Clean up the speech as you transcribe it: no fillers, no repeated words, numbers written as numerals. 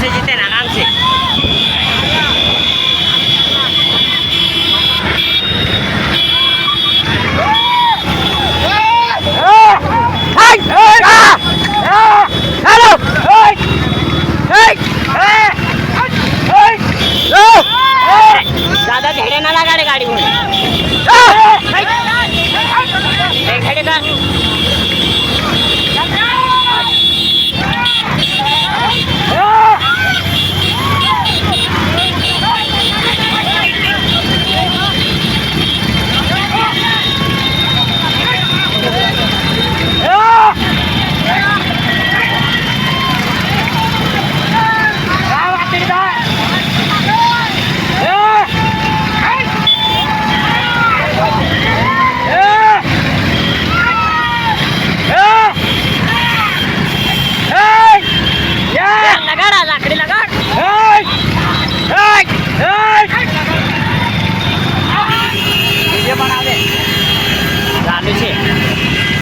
છે જીતે આરામ છે दादा धेड़े ना लगाड़े गाड़ी में धेड़े का ચાલુ છે